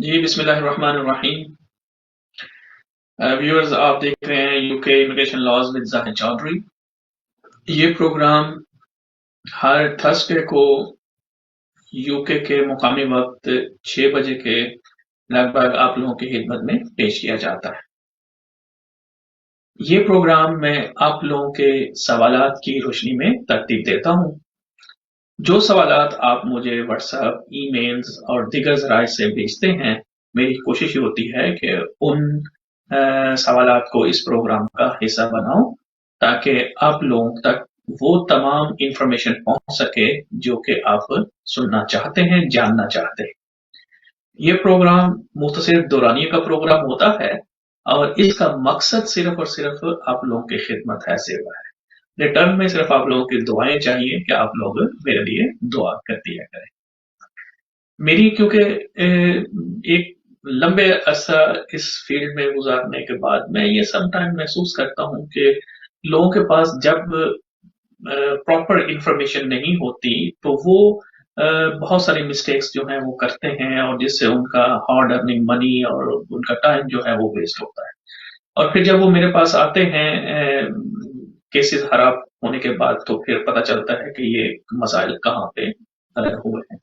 جی بسم اللہ الرحمن الرحیم۔ ویورز، آپ دیکھ رہے ہیں یو کے امیگریشن لاز ود زاہد چودھری۔ یہ پروگرام ہر تھرسڈے کو یو کے مقامی وقت 6 بجے کے لگ بھگ آپ لوگوں کی خدمت میں پیش کیا جاتا ہے۔ یہ پروگرام میں آپ لوگوں کے سوالات کی روشنی میں ترتیب دیتا ہوں۔ جو سوالات آپ مجھے واٹس ایپ، ای میلز اور دیگر ذرائع سے بھیجتے ہیں، میری کوشش یہ ہوتی ہے کہ ان سوالات کو اس پروگرام کا حصہ بناؤں تاکہ آپ لوگوں تک وہ تمام انفارمیشن پہنچ سکے جو کہ آپ سننا چاہتے ہیں، جاننا چاہتے ہیں۔ یہ پروگرام مختصر دورانیے کا پروگرام ہوتا ہے اور اس کا مقصد صرف اور صرف آپ لوگوں کی خدمت ہے، سیوا ہے۔ ریٹرن میں صرف آپ لوگوں کی دعائیں چاہیے کہ آپ لوگ میرے لیے دعا کر دیا کریں۔ میری کیونکہ ایک لمبے عرصہ اس فیلڈ میں گزارنے کے بعد میں یہ سم ٹائم محسوس کرتا ہوں کہ لوگوں کے پاس جب پراپر انفارمیشن نہیں ہوتی تو وہ بہت ساری مسٹیکس جو ہیں وہ کرتے ہیں، اور جس سے ان کا ہارڈ ارننگ منی اور ان کا ٹائم جو ہے وہ ویسٹ ہوتا ہے۔ اور پھر جب وہ میرے پاس آتے ہیں کیسز خراب ہونے کے بعد، تو پھر پتہ چلتا ہے کہ یہ مسائل کہاں پہ ہوئے ہیں۔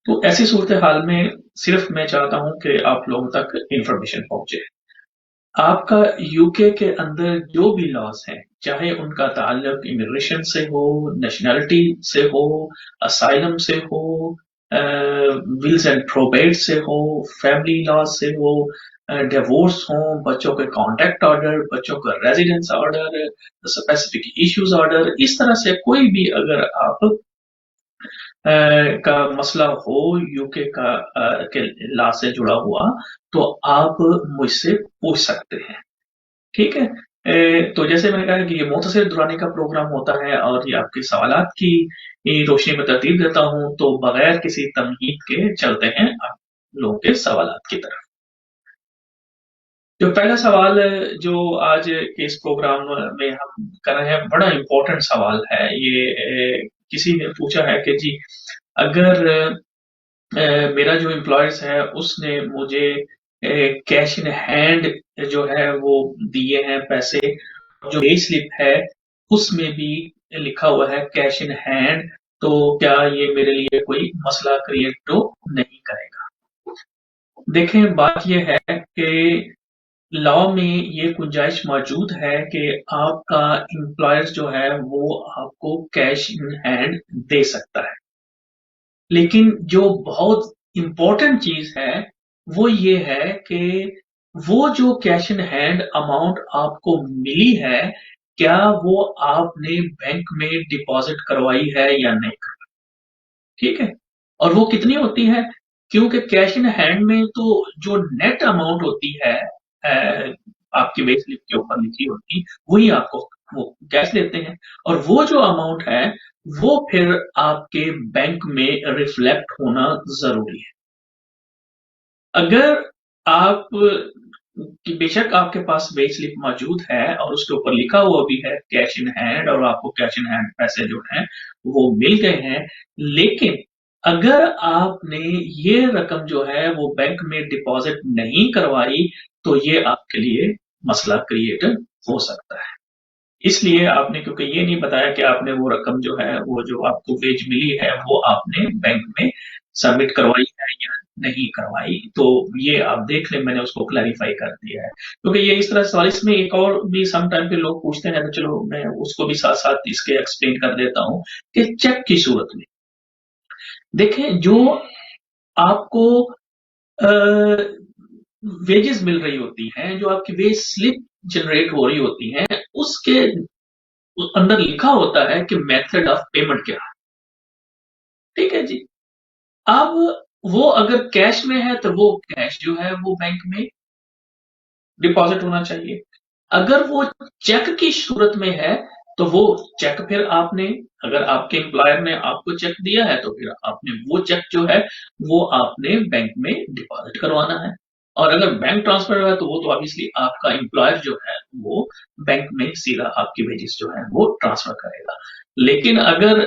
تو ایسی صورتحال میں صرف میں چاہتا ہوں کہ آپ لوگوں تک انفارمیشن پہنچے۔ آپ کا یو کے اندر جو بھی لاز ہیں، چاہے ان کا تعلق امیگریشن سے ہو، نیشنلٹی سے ہو، اسائلم سے ہو، ولز اینڈ پروبیٹ سے ہو، فیملی لاز سے ہو، ڈیورس ہوں، بچوں کے کانٹیکٹ آرڈر، بچوں کا residence order, specific issues order, اس طرح سے کوئی بھی اگر آپ کا مسئلہ ہو یو کے لا سے جڑا ہوا، تو آپ مجھ سے پوچھ سکتے ہیں۔ ٹھیک ہے؟ تو جیسے میں نے کہا کہ یہ مختصر دورانی کا پروگرام ہوتا ہے اور یہ آپ کے سوالات کی روشنی میں ترتیب دیتا ہوں، تو بغیر کسی تمہید کے چلتے ہیں آپ لوگوں کے سوالات کی طرف۔ جو پہلا سوال جو آج کے اس پروگرام میں ہم کر رہے ہیں، بڑا امپورٹنٹ سوال ہے۔ یہ کسی نے پوچھا ہے کہ جی اگر میرا جو امپلائرز ہے اس نے مجھے کیش ان ہینڈ جو ہے وہ دیے ہیں پیسے، جو پے سلپ ہے اس میں بھی لکھا ہوا ہے کیش ان ہینڈ، تو کیا یہ میرے لیے کوئی مسئلہ کریٹ تو نہیں کرے گا؟ دیکھیں، بات یہ ہے کہ لا میں یہ گنجائش موجود ہے کہ آپ کا امپلائر جو ہے وہ آپ کو کیش ان ہینڈ دے سکتا ہے، لیکن جو بہت امپورٹنٹ چیز ہے وہ یہ ہے کہ وہ جو کیش ان ہینڈ اماؤنٹ آپ کو ملی ہے، کیا وہ آپ نے بینک میں ڈپازٹ کروائی ہے یا نہیں کروائی؟ ٹھیک ہے؟ اور وہ کتنی ہوتی ہے؟ کیونکہ کیش ان ہینڈ میں تو جو نیٹ اماؤنٹ ہوتی ہے آپ کی پے سلپ کے اوپر لکھی ہوتی، وہی آپ کو وہ کیش دیتے ہیں، اور وہ جو اماؤنٹ ہے وہ پھر آپ کے بینک میں ریفلیکٹ ہونا ضروری ہے۔ اگر آپ بے شک آپ کے پاس پے سلپ موجود ہے اور اس کے اوپر لکھا ہوا بھی ہے کیش ان ہینڈ، اور آپ کو کیش ان ہینڈ پیسے جو ہیں وہ مل گئے ہیں، لیکن اگر آپ نے یہ رقم جو ہے وہ بینک میں ڈپازٹ نہیں کروائی، تو یہ آپ کے لیے مسئلہ کریٹ ہو سکتا ہے۔ اس لیے آپ نے کیونکہ یہ نہیں بتایا کہ آپ نے وہ رقم جو ہے، وہ جو آپ کو ویج ملی ہے، وہ آپ نے بینک میں سبمٹ کروائی ہے یا نہیں کروائی، تو یہ آپ دیکھ لیں، میں نے اس کو کلیریفائی کر دیا ہے۔ کیونکہ یہ اس طرح سوال، اس میں ایک اور بھی سم ٹائم پہ لوگ پوچھتے ہیں، تو چلو میں اس کو بھی ساتھ ساتھ اس کے ایکسپلین کر دیتا ہوں کہ چیک کی صورت میں دیکھیں، جو آپ کو ویجز مل رہی ہوتی ہیں، جو آپ کی ویج سلپ جنریٹ ہو رہی ہوتی ہیں، اس کے اندر لکھا ہوتا ہے کہ میتھڈ آف پیمنٹ کیا ہے۔ ٹھیک ہے جی؟ اب وہ اگر کیش میں ہے تو وہ کیش جو ہے وہ بینک میں ڈپازٹ ہونا چاہیے۔ اگر وہ چیک کی صورت میں ہے تو وہ چیک پھر آپ نے، اگر آپ کے امپلائر نے آپ کو چیک دیا ہے تو پھر آپ نے وہ چیک جو ہے وہ آپ نے بینک میں ڈپازٹ کروانا ہے۔ اور اگر بینک ٹرانسفر ہے تو وہ تو obviously آپ کا امپلائر جو ہے وہ بینک میں سیدھا آپ کی ویجز جو ہے وہ ٹرانسفر کرے گا۔ لیکن اگر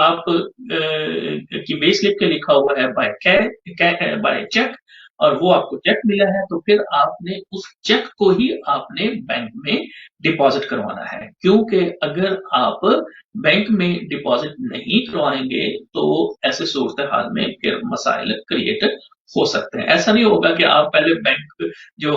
آپ کی پے سلپ کے لکھا ہوا ہے بائی چیک، और वो आपको चेक मिला है, तो फिर आपने उस चेक को ही आपने बैंक में डिपॉजिट करवाना है, क्योंकि अगर आप बैंक में डिपॉजिट नहीं करवाएंगे तो ऐसे सूरत हाल में फिर मसाइल क्रिएट हो सकते हैं। ऐसा नहीं होगा कि आप पहले बैंक जो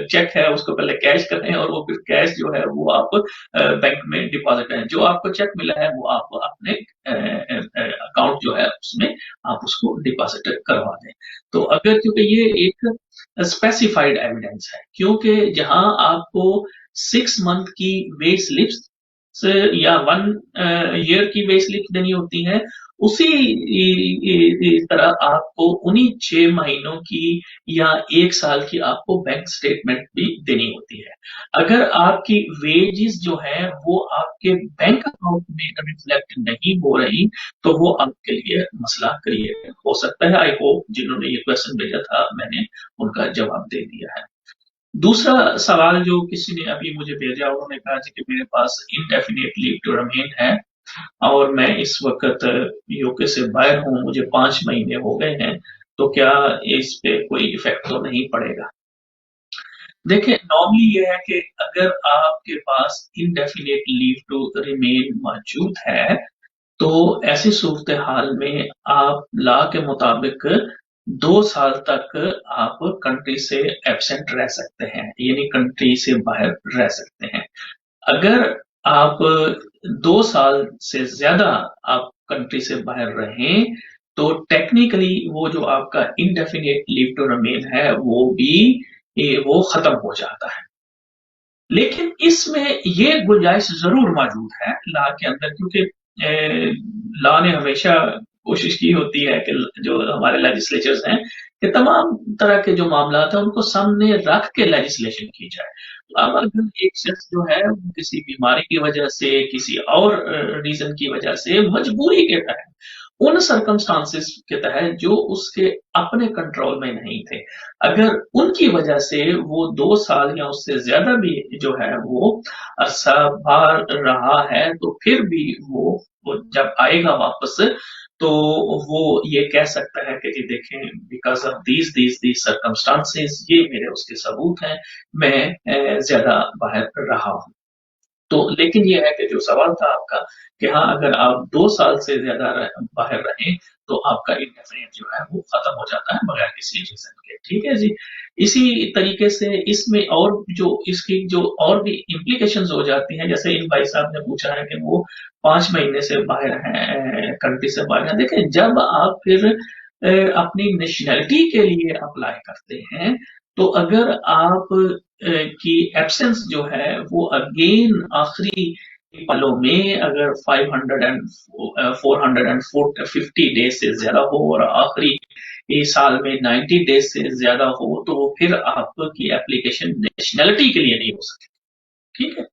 चेक है उसको पहले कैश करें और वो फिर कैश जो है वो आप बैंक में डिपॉजिट करें। जो आपको चेक मिला है वो आप अपने अकाउंट जो है उसमें आप उसको डिपॉजिट करवा दें। तो अगर, क्योंकि ये एक स्पेसिफाइड एविडेंस है, क्योंकि जहां आपको 6 मंथ की वे स्लिप्स या 1 ईयर की वे स्लिप देनी होती है, उसी तरह आपको उन्हीं 6 महीनों की या 1 साल की आपको बैंक स्टेटमेंट भी देनी होती है। अगर आपकी वेजेस जो है वो आपके बैंक अकाउंट में रिफ्लेक्ट नहीं हो रही, तो वो आपके लिए मसला क्रिएट हो सकता है। आई होप जिन्होंने ये क्वेश्चन भेजा था मैंने उनका जवाब दे दिया है। दूसरा सवाल जो किसी ने अभी मुझे भेजा, उन्होंने कहा जी कि मेरे पास इंडेफिनिट लीव टू रिमेन है और मैं इस वक्त यूके से बाहर हूँ, मुझे 5 महीने हो गए हैं, तो क्या इस पे कोई इफेक्ट तो नहीं पड़ेगा? देखिए, नॉर्मली ये है कि अगर आपके पास इंडेफिनिट लीव टू रिमेन मौजूद है, तो ऐसी सूरत हाल में आप लॉ के मुताबिक 2 साल तक आप कंट्री से एब्सेंट रह सकते हैं, यानी कंट्री से बाहर रह सकते हैं। अगर आप 2 साल से ज्यादा आप कंट्री से बाहर रहें, तो टेक्निकली वो जो आपका इंडेफिनिट लीव टू रिमेन है वो खत्म हो जाता है। लेकिन इसमें ये गुंजाइश जरूर मौजूद है लॉ के अंदर, क्योंकि लॉ ने हमेशा कोशिश की होती है कि जो हमारे लेजिस्लेचर्स हैं कि तमाम तरह के जो मामला है उनको सामने रख के लेजिस्लेशन की जाए। तो अब अगर एक शख्स जो है वो किसी बीमारी की वजह से, किसी और रीजन की वजह से, मजबूरी के तहत, उन सर्कमस्टांसेस के तहत जो उसके अपने कंट्रोल में नहीं थे, अगर उनकी वजह से वो 2 साल या उससे ज्यादा भी जो है वो अरसा बाहर रहा है, तो फिर भी वो जब आएगा वापस, तो वो ये कह सकता है कि जी देखें, बिकॉज ऑफ दीज सर्कमस्टांसेस, ये मेरे उसके सबूत हैं, मैं ज्यादा बाहर रहा हूं। तो लेकिन ये है कि जो सवाल था आपका कि हाँ, अगर आप 2 साल से ज्यादा बाहर रहें, तो आपका इंडेफिनिट जो है वो खत्म हो जाता है बगैर किसी रीजन के। ठीक है जी। इसी तरीके से इसमें और जो इसकी जो और भी इम्प्लीकेशंस हो जाती हैं, जैसे इन भाई साहब ने पूछा है कि वो 5 महीने से बाहर हैं, कंट्री से बाहर हैं। देखें, जब आप फिर अपनी नेशनैलिटी के लिए अप्लाई करते हैं, तो अगर आप की एब्सेंस जो है वो अगेन आखिरी पलों में अगर 500 एंड 450 डेज से ज्यादा हो और आखिरी इस साल में 90 डेज से ज्यादा हो, तो फिर आपकी एप्लीकेशन नेशनैलिटी के लिए नहीं हो सकती। ठीक है।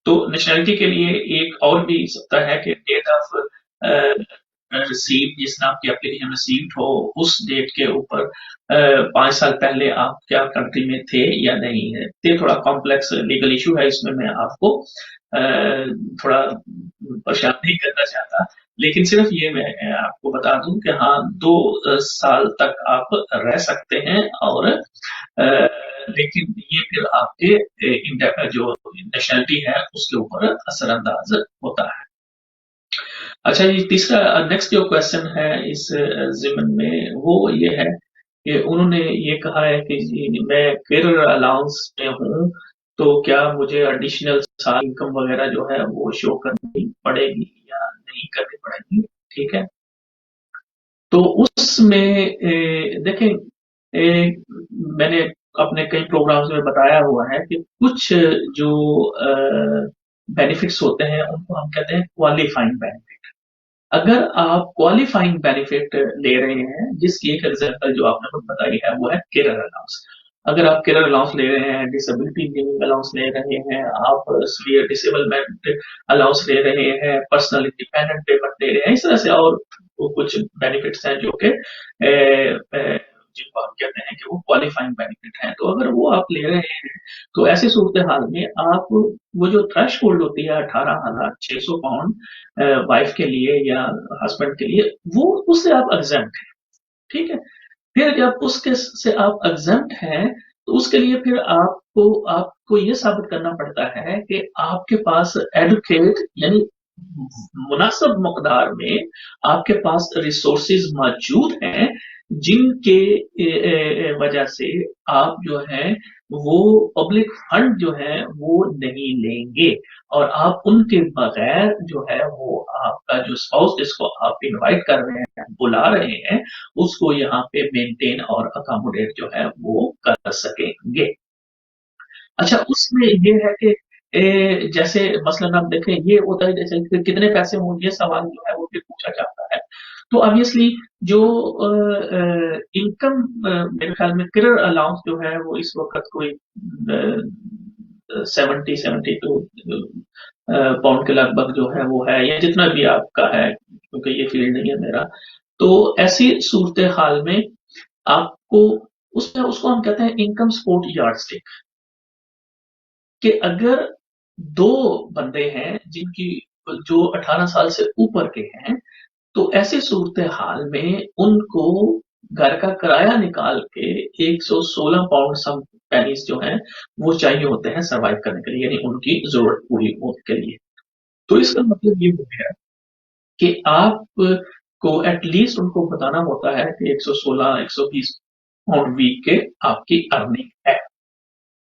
तो नेशनैलिटी के लिए एक और भी सकता है कि डेट ऑफ रिसीव, जिस दिन आपकी एप्लीकेशन रिसीव्ड हो, उस डेट के ऊपर 5 साल पहले आप क्या कंट्री में थे या नहीं है। ये थोड़ा कॉम्प्लेक्स लीगल इशू है, इसमें मैं आपको थोड़ा परेशान नहीं करना चाहता, लेकिन सिर्फ ये मैं आपको बता दूं कि हाँ, 2 साल तक आप रह सकते हैं, और लेकिन ये फिर आपके जो नेशनैलिटी है उसके ऊपर असरअंदाज होता है। अच्छा, ये तीसरा नेक्स्ट जो क्वेश्चन है इस ज़िमन में, वो ये है कि उन्होंने ये कहा है कि जी मैं करियर अलाउंस में हूँ, तो क्या मुझे एडिशनल साल इनकम वगैरह जो है वो शो करनी पड़ेगी या नहीं करनी पड़ेगी? ठीक है। तो उसमें देखें, मैंने अपने कई प्रोग्राम्स में बताया हुआ है कि कुछ जो बेनिफिट्स होते हैं उनको हम कहते हैं क्वालिफाइंग बेनिफिट। अगर आप क्वालिफाइंग बेनिफिट ले रहे हैं, जिसकी एक एग्जांपल जो आपने खुद बताई है वो है करियर अलाउंस। अगर आप करियर अलाउंस ले रहे हैं, डिसेबिलिटी लिविंग अलाउंस ले रहे हैं, आप सीवियर डिसेबलमेंट अलाउंस ले रहे हैं, पर्सनल इंडिपेंडेंट पेमेंट ले रहे हैं, इस तरह से और कुछ बेनिफिट्स हैं जो कि जिनको हम कहते हैं कि वो क्वालिफाइंग बेनिफिट हैं। तो अगर वो आप ले रहे हैं, तो ऐसी सूरत हाल में आप वो जो थ्रेश होल्ड होती है 18,600 पाउंड वाइफ के लिए या हस्बैंड के लिए, वो उससे आप एग्जेम्प्ट हैं। ठीक है। फिर जब उसके से आप एग्जम्प्ट हैं, तो उसके लिए फिर आपको ये साबित करना पड़ता है कि आपके पास एडुकेट यानी मुनासिब मकदार में आपके पास रिसोर्सेज मौजूद हैं, जिनके वजह से आप जो है वो पब्लिक फंड जो है वो नहीं लेंगे, और आप उनके बगैर जो है वो आपका जो स्पाउस जिसको आप इनवाइट कर रहे हैं, बुला रहे हैं, उसको यहाँ पे मेंटेन और अकोमोडेट जो है वो कर सकेंगे। अच्छा, उसमें ये है कि जैसे मसलन आप देखें, ये होता है जैसे कि कितने पैसे हों, ये सवाल जो है वो फिर पूछा जाता है। तो ऑब्वियसली जो इनकम, मेरे ख्याल में करियर अलाउंस जो है वो इस वक्त कोई 72 पाउंड के लगभग जो है वो है, या जितना भी आपका है, क्योंकि ये फील्ड नहीं है मेरा। तो ऐसी सूरत हाल में आपको उसमें उसको हम कहते हैं इनकम सपोर्ट यार्डस्टिक, कि अगर दो बंदे हैं जिनकी जो 18 साल से ऊपर के हैं, तो ऐसी सूरत हाल में उनको घर का किराया निकाल के 116 पाउंड सम पेनीज जो हैं वो चाहिए होते हैं सरवाइव करने के लिए, यानी उनकी जरूरत पूरी होने के लिए। तो इसका मतलब ये हो गया कि आप को एटलीस्ट उनको बताना होता है कि 116 120 पाउंड वीक के आपकी अर्निंग है।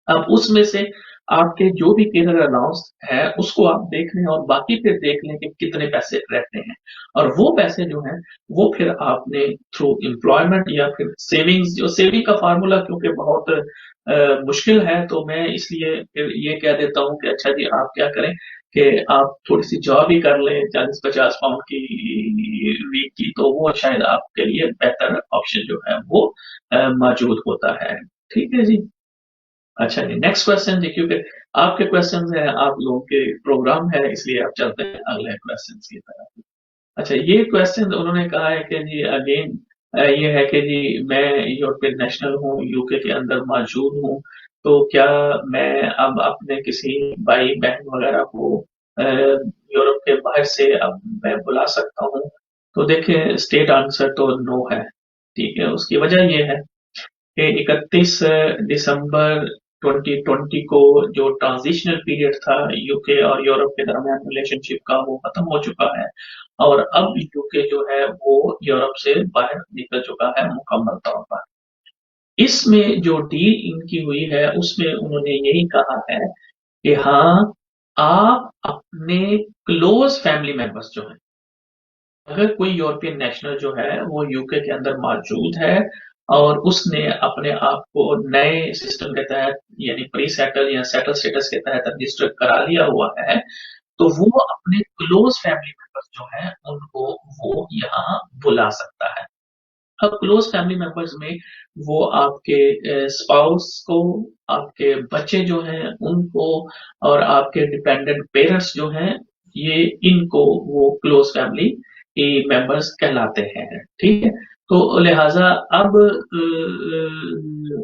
अब उसमें से आपके जो भी केरियर अलाउंस है उसको आप देख लें, और बाकी फिर देख लें कि कितने पैसे रहते हैं, और वो पैसे जो हैं वो फिर आपने थ्रू एम्प्लॉयमेंट या फिर सेविंग्स, जो सेविंग का फार्मूला क्योंकि बहुत मुश्किल है, तो मैं इसलिए फिर ये कह देता हूँ कि अच्छा जी आप क्या करें कि आप थोड़ी सी जॉब ही कर लें 40-50 पाउंड की वीक की, तो वो शायद आपके लिए बेहतर ऑप्शन जो है वो मौजूद होता है। ठीक है जी। अच्छा जी, नेक्स्ट क्वेश्चन जी, क्योंकि आपके क्वेश्चन हैं, आप लोगों के प्रोग्राम है, इसलिए आप चलते हैं अगले क्वेश्चन की तरफ। अच्छा, ये क्वेश्चन उन्होंने कहा है कि जी अगेन ये है कि जी मैं यूरोपियन नेशनल हूँ, यूके के अंदर मौजूद हूँ, तो क्या मैं अब अपने किसी भाई बहन वगैरह को यूरोप के बाहर से अब मैं बुला सकता हूँ? तो देखिए, स्टेट आंसर तो नो है। ठीक है, उसकी वजह ये है कि 31 दिसंबर 2020 को जो ट्रांजिशनल पीरियड था यूके और यूरोप के दरमियान रिलेशनशिप का, वो खत्म हो चुका है, और अब यूके जो है वो यूरोप से बाहर निकल चुका है मुकम्मल तौर पर। इसमें जो डील इनकी हुई है उसमें उन्होंने यही कहा है कि हाँ, आप अपने क्लोज फैमिली मेंबर्स जो हैं, अगर कोई यूरोपियन नेशनल जो है वो यूके के अंदर मौजूद है और उसने अपने आप को नए सिस्टम के तहत यानी प्री सेटल या सेटल स्टेटस के तहत रजिस्टर करा लिया हुआ है, तो वो अपने क्लोज फैमिली मेंबर्स जो हैं उनको वो यहाँ बुला सकता है। अब क्लोज फैमिली मेंबर्स में वो आपके स्पाउस को, आपके बच्चे जो हैं उनको, और आपके डिपेंडेंट पेरेंट्स जो हैं, ये इनको वो क्लोज फैमिली मेंबर्स कहलाते हैं। ठीक है, तो लिहाजा अब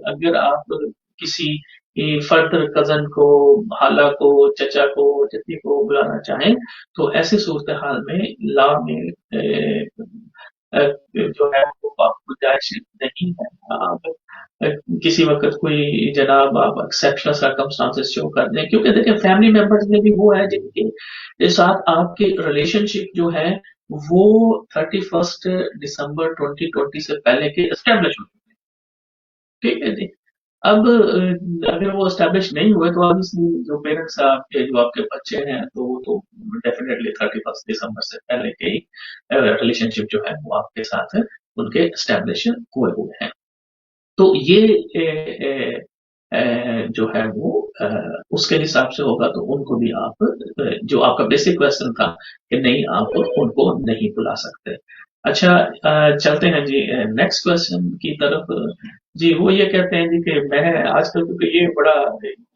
अगर आप किसी फर्दर कजन को, खाला को, चचा को, चची को बुलाना चाहें, तो ऐसी सूरत हाल में लॉ में जो है वो आपको गुंजाइश नहीं है। आप किसी वक्त कोई जनाब आप एक्सेप्शनल सर्कमस्टांसेस शो कर दें, क्योंकि देखिए फैमिली मेंबर्स में भी वो है जिनके साथ आपकी रिलेशनशिप जो है वो 31 दिसंबर 2020 से पहले के एस्टेब्लिश हो चुके हैं। ठीक है जी। अब अगर वो एस्टेब्लिश नहीं हुए, तो ऑब्वियसली जो पेरेंट्स आपके, जो आपके बच्चे हैं, तो वो तो डेफिनेटली 31 दिसंबर से पहले के ही रिलेशनशिप जो है वो आपके साथ उनके एस्टेब्लिश हुए हुए हैं। तो ये जो है वो उसके हिसाब से होगा, तो उनको भी आप जो आपका बेसिक क्वेश्चन था कि नहीं आप उनको नहीं बुला सकते। अच्छा, चलते हैं जी नेक्स्ट क्वेश्चन की तरफ। जी वो ये कहते हैं जी कि मैं आजकल, क्योंकि ये बड़ा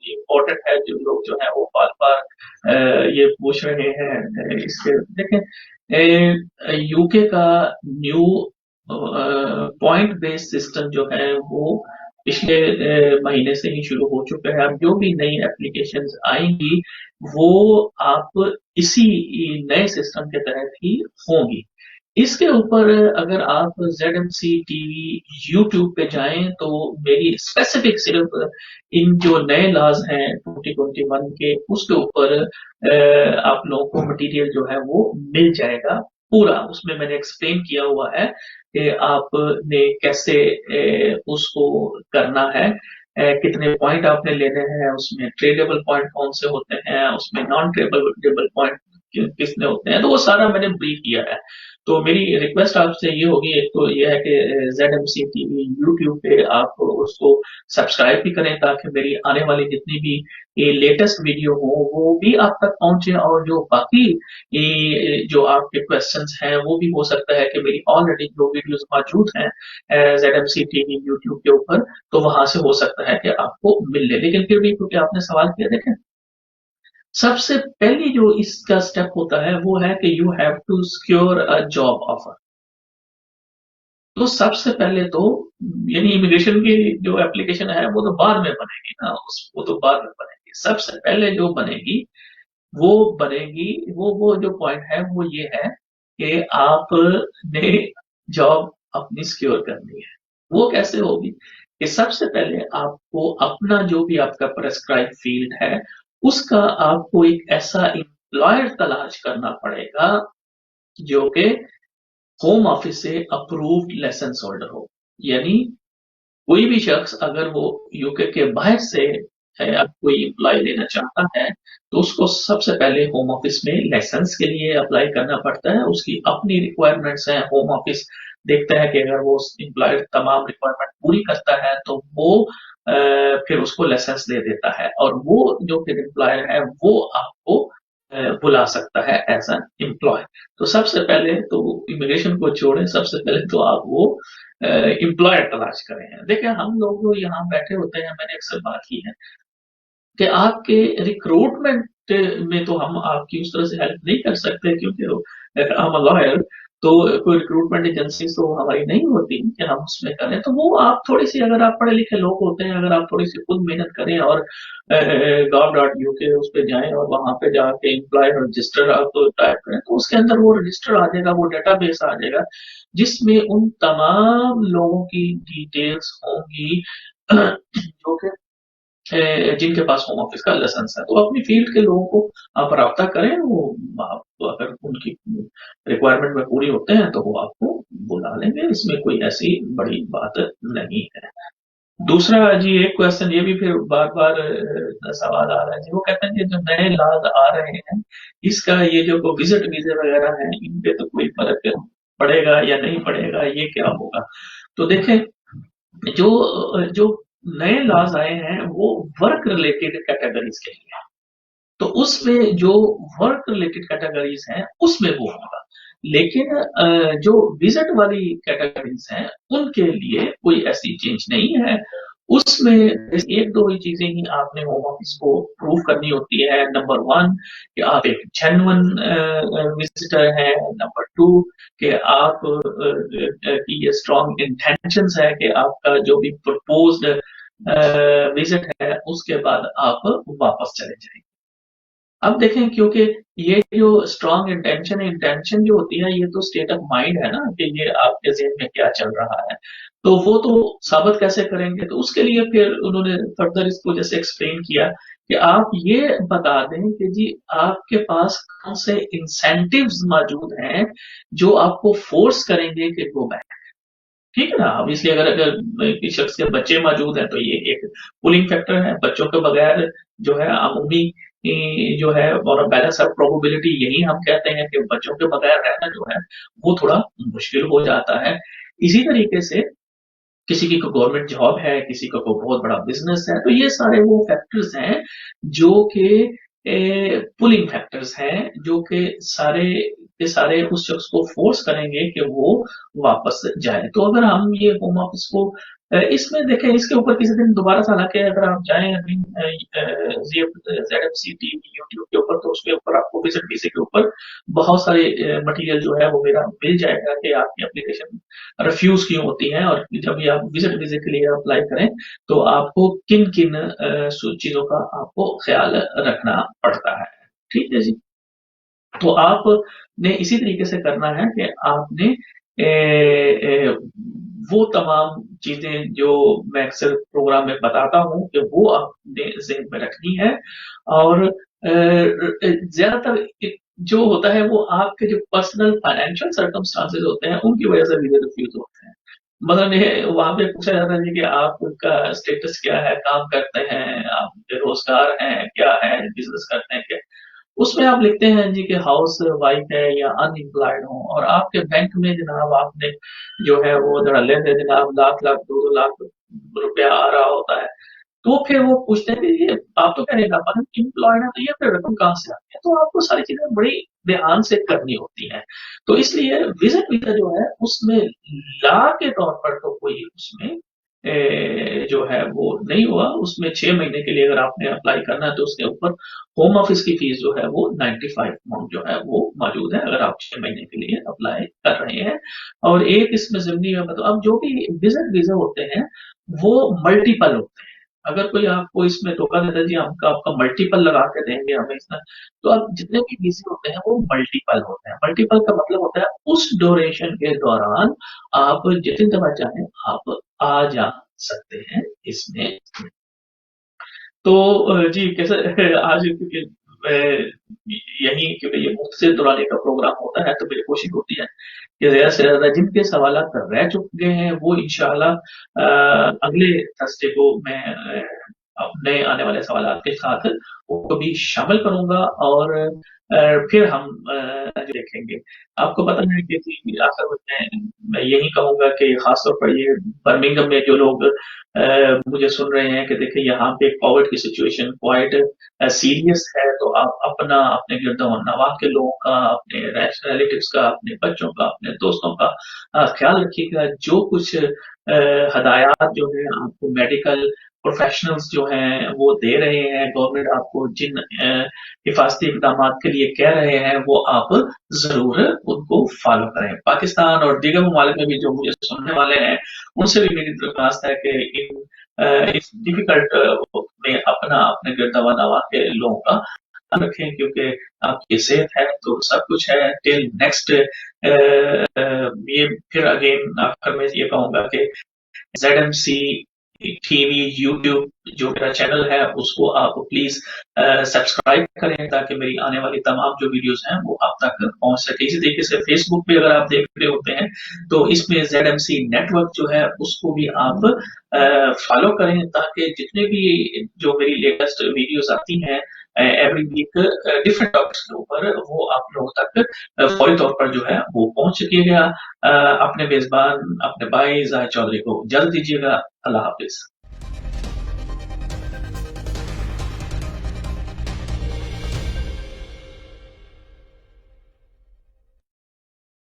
इम्पोर्टेंट है, जो लोग जो है वो बार बार ये पूछ रहे हैं, इसके देखें यूके का न्यू पॉइंट बेस्ड सिस्टम जो है वो पिछले महीने से ही शुरू हो चुका है। अब जो भी नई एप्लीकेशंस आएंगी वो आप इसी नए सिस्टम के तहत ही होंगी। इसके ऊपर अगर आप ZMC टीवी यूट्यूब पे जाएं तो मेरी स्पेसिफिक सिर्फ इन जो नए लॉज हैं 2021 के उसके ऊपर आप लोगों को मटेरियल जो है वो मिल जाएगा पूरा। उसमें मैंने एक्सप्लेन किया हुआ है कि आपने कैसे उसको करना है, कितने पॉइंट आपने लेने हैं, उसमें ट्रेडेबल पॉइंट कौन से होते हैं, उसमें नॉन ट्रेडेबल पॉइंट किसने होते हैं, तो वो सारा मैंने ब्रीफ किया है। तो मेरी रिक्वेस्ट आपसे ये होगी, एक तो ये है कि ZMC टीवी यूट्यूब पे आप उसको सब्सक्राइब भी करें ताकि मेरी आने वाली जितनी भी ये लेटेस्ट वीडियो हो वो भी आप तक पहुंचे, और जो बाकी ये जो आपके क्वेश्चंस हैं वो भी हो सकता है कि मेरी ऑलरेडी जो वीडियोस मौजूद हैं ZMC टीवी यूट्यूब के ऊपर, तो वहां से हो सकता है कि आपको मिल ले। लेकिन फिर भी क्योंकि आपने सवाल किया, देखें सबसे पहली जो इसका स्टेप होता है वो है कि you have to secure a job offer. तो सबसे पहले तो यानी इमिग्रेशन की जो एप्लीकेशन है वो तो बाद में बनेगी ना, वो तो बाद में बनेगी। सबसे पहले जो बनेगी वो बनेगी, वो जो पॉइंट है वो ये है कि आपने जॉब अपनी सिक्योर करनी है। वो कैसे होगी कि सबसे पहले आपको अपना जो भी आपका प्रेस्क्राइब फील्ड है उसका आपको एक ऐसा एम्प्लॉयर तलाश करना पड़ेगा जो कि होम ऑफिस से अप्रूव्ड लाइसेंस होल्डर हो। यानी कोई भी शख्स अगर वो यूके के बाहर से है, अब कोई एम्प्लॉय लेना चाहता है तो उसको सबसे पहले होम ऑफिस में लाइसेंस के लिए अप्लाई करना पड़ता है। उसकी अपनी रिक्वायरमेंट्स हैं, होम ऑफिस देखता है कि अगर वो एम्प्लॉय तमाम रिक्वायरमेंट पूरी करता है तो वो फिर उसको लाइसेंस दे देता है, और वो जो फिर एम्प्लॉयर है वो आपको बुला सकता है एज एन एम्प्लॉय। तो सबसे पहले तो इमिग्रेशन को छोड़े, सबसे पहले तो आप वो एम्प्लॉयर तलाश करें। देखिए हम लोग जो यहाँ बैठे होते हैं, मैंने अक्सर बात की है कि आपके रिक्रूटमेंट में तो हम आपकी उस तरह से हेल्प नहीं कर सकते क्योंकि हम लॉयर, तो कोई रिक्रूटमेंट एजेंसी तो हमारी नहीं होती कि हम उसमें करें। तो वो आप थोड़ी सी, अगर आप पढ़े लिखे लोग होते हैं, अगर आप थोड़ी सी खुद मेहनत करें और gov.uk उस पे जाएं और वहां पे जाके एम्प्लॉय रजिस्टर आप टाइप करें तो उसके अंदर वो रजिस्टर आ जाएगा, वो डेटाबेस आ जाएगा जिसमें उन तमाम लोगों की डिटेल्स होंगी जो कि जिनके पास होम ऑफिस का लाइसेंस है। तो अपनी फील्ड के लोगों को आप राब्ता करें, वो आप अगर उनकी रिक्वायरमेंट में पूरी होते हैं तो वो आपको बुला लेंगे, इसमें कोई ऐसी बड़ी बात नहीं है। दूसरा जी एक क्वेश्चन ये भी फिर बार बार सवाल आ रहा है जी, वो कहते हैं कि जो नए लॉज आ रहे हैं इसका ये जो विजिट वीजे वगैरह है इन पे तो कोई फर्क पड़ेगा या नहीं पड़ेगा, ये क्या होगा? तो देखें जो जो नए लॉज आए हैं वो वर्क रिलेटेड कैटेगरीज के लिए, तो उसमें जो वर्क रिलेटेड कैटेगरीज हैं उसमें वो होगा। लेकिन जो विजिट वाली कैटेगरीज हैं उनके लिए कोई ऐसी चेंज नहीं है। उसमें एक दो ही चीजें ही आपने होम ऑफिस को प्रूव करनी होती है। नंबर वन कि आप एक जेन्युइन विजिटर हैं, नंबर टू कि आप की ये स्ट्रॉन्ग इंटेंशंस है कि आपका जो भी प्रपोज्ड विजिट है उसके बाद आप वापस चले जाएंगे। अब देखें क्योंकि ये जो स्ट्रॉन्ग इंटेंशन है, इंटेंशन जो होती है ये तो स्टेट ऑफ माइंड है ना कि ये आपके ज़हन में क्या चल रहा है, तो वो तो साबित कैसे करेंगे? तो उसके लिए फिर उन्होंने फर्दर इसको जैसे एक्सप्लेन किया कि आप ये बता दें कि जी आपके पास कौन से इंसेंटिव्स मौजूद हैं जो आपको फोर्स करेंगे कि गो बैक। ठीक है ना? अब इसलिए अगर अगर किसी शख्स के बच्चे मौजूद हैं तो ये एक पुलिंग फैक्टर है। बच्चों के बगैर जो है अमूमी जो है और बैलेंस ऑफ प्रोबेबिलिटी, यही हम कहते हैं कि बच्चों के बगैर रहना जो है वो थोड़ा मुश्किल हो जाता है। इसी तरीके से किसी की को गवर्नमेंट जॉब है, किसी का कोई बहुत बड़ा बिजनेस है, तो ये सारे वो फैक्टर्स हैं जो कि पुलिंग फैक्टर्स हैं जो कि सारे के सारे उस शख्स को फोर्स करेंगे कि वो वापस जाए। तो अगर हम ये होम ऑफिस को इसमें देखें, इसके ऊपर किसी दिन दोबारा से, हालांकि अगर आप जाएं अभी ZMC टीवी यूट्यूब के ऊपर तो उसके ऊपर आपको विजिट वीजे के ऊपर बहुत सारे मटेरियल जो है वो मेरा मिल जाएगा कि आपकी एप्लीकेशन रिफ्यूज क्यों होती है, और जब भी आप विजिट वीजे के लिए अप्लाई करें तो आपको किन किन चीजों का आपको ख्याल रखना पड़ता है। ठीक है जी। तो आपने इसी तरीके से करना है कि आपने वो तमाम चीजें जो मैं अक्सर प्रोग्राम में बताता हूँ कि वो आपने ज़हन में रखनी है। और ज्यादातर जो होता है वो आपके जो पर्सनल फाइनेंशियल सर्कमस्टांसेस होते हैं उनकी वजह से वीजा रिफ्यूज होते हैं। मतलब ये वहां पे पूछा जाता है जी कि आपका स्टेटस क्या है, काम करते हैं आप, बेरोजगार हैं क्या है, बिजनेस करते हैं क्या। उसमें आप लिखते हैं जी कि हाउस वाइफ है या अनएम्प्लॉयड हो, और आपके बैंक में जनाब आपने जो है वो धड़ल्ले से जनाब लाख लाख 2-2 लाख रुपया आ रहा होता है। तो फिर वो पूछते हैं कि ये आप तो कह रहे हैं आप अनएम्प्लॉयड है, तो ये फिर रकम कहाँ से आती है। तो आपको सारी चीजें बड़ी ध्यान से करनी होती हैं। तो इसलिए विजिट वीजा जो है उसमें ला के तौर पर तो कोई उसमें जो है वो नहीं हुआ। उसमें 6 महीने के लिए अगर आपने अप्लाई करना है तो उसके ऊपर होम ऑफिस की फीस जो है वो 95 पाउंड जो है वो मौजूद है, अगर आप 6 महीने के लिए अप्लाई कर रहे हैं। और एक इसमें जिमनी में बताओ, अब जो भी विजिट वीजा होते हैं वो मल्टीपल होते हैं। अगर कोई आपको इसमें धोखा देता है जी हम आपका मल्टीपल लगा के देंगे हमें इसमें, तो अब जितने भी वीजे होते हैं वो मल्टीपल होते हैं। मल्टीपल का मतलब होता है उस ड्यूरेशन के दौरान आप जितनी दफा चाहें आप आ जा सकते हैं इसमें। तो जी कैसे आज क्योंकि यही क्योंकि ये मुख्तसर दुरानी का प्रोग्राम होता है तो मेरी कोशिश होती है कि ज्यादा से ज्यादा जिनके सवालात रह चुके हैं वो इंशाल्लाह अगले थर्सडे को मैं अपने आने वाले सवालात के साथ उनको भी शामिल करूंगा, और फिर हम जो देखेंगे। आपको पता है कि आखिर में मैं यही कहूंगा कि खासतौर पर ये बर्मिंघम में जो लोग मुझे सुन रहे हैं कि देखिए यहाँ पे कोविड की सिचुएशन क्वाइट सीरियस है, तो आप अपना अपने गिरद नवाह के लोगों का, अपने रिलेटिव्स का, अपने बच्चों का, अपने दोस्तों का ख्याल रखिएगा। जो कुछ हदायत जो है आपको मेडिकल प्रोफेशनल्स जो हैं वो दे रहे हैं, गवर्नमेंट आपको जिन हिफाजती इकदाम के लिए कह रहे हैं वो आप जरूर उनको फॉलो करें। पाकिस्तान और दीगर ममालिक में भी जो मुझे सुनने वाले हैं उनसे भी मेरी दरख्वास्त है कि इस डिफिकल्ट में अपना अपने गिरदवा नवा के लोगों का ध्यान रखें, क्योंकि आपकी सेहत है तो सब कुछ है। टिल नेक्स्ट ये फिर अगेन आखिर में ये कहूंगा कि ZMC टीवी यूट्यूब जो मेरा चैनल है उसको आप प्लीज सब्सक्राइब करें ताकि मेरी आने वाली तमाम जो वीडियोस हैं वो आप तक पहुंच सके। इसी तरीके से फेसबुक पे अगर आप देख रहे होते हैं तो इसमें ZMC नेटवर्क जो है उसको भी आप फॉलो करें ताकि जितने भी जो मेरी लेटेस्ट वीडियोस आती हैं एवरी वीक डिफरेंट टॉपिक्स के ऊपर वो आप लोगों तक फौरी तौर पर जो है वो पहुंच सकेगा। अपने मेजबान अपने भाई जाहिद चौधरी को इजाजत दीजिएगा। अल्लाह हाफिज।